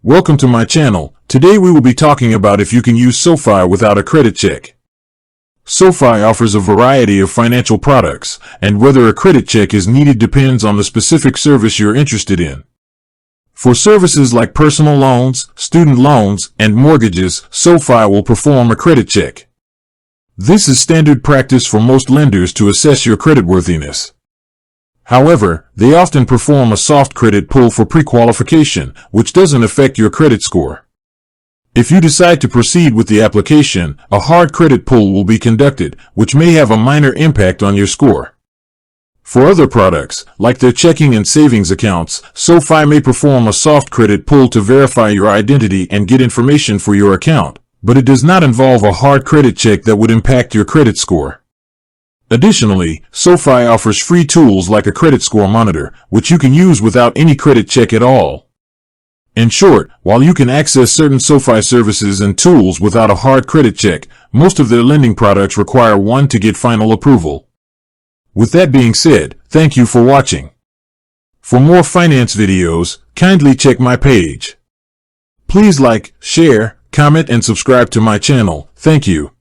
Welcome to my channel. Today we will be talking about if you can use SoFi without a credit check. SoFi offers a variety of financial products, and whether a credit check is needed depends on the specific service you're interested in. For services like personal loans, student loans, and mortgages, SoFi will perform a credit check. This is standard practice for most lenders to assess your creditworthiness. However, they often perform a soft credit pull for pre-qualification, which doesn't affect your credit score. If you decide to proceed with the application, a hard credit pull will be conducted, which may have a minor impact on your score. For other products, like their checking and savings accounts, SoFi may perform a soft credit pull to verify your identity and get information for your account, but it does not involve a hard credit check that would impact your credit score. Additionally, SoFi offers free tools like a credit score monitor, which you can use without any credit check at all. In short, while you can access certain SoFi services and tools without a hard credit check, most of their lending products require one to get final approval. With that being said, thank you for watching. For more finance videos, kindly check my page. Please like, share, comment, and subscribe to my channel. Thank you.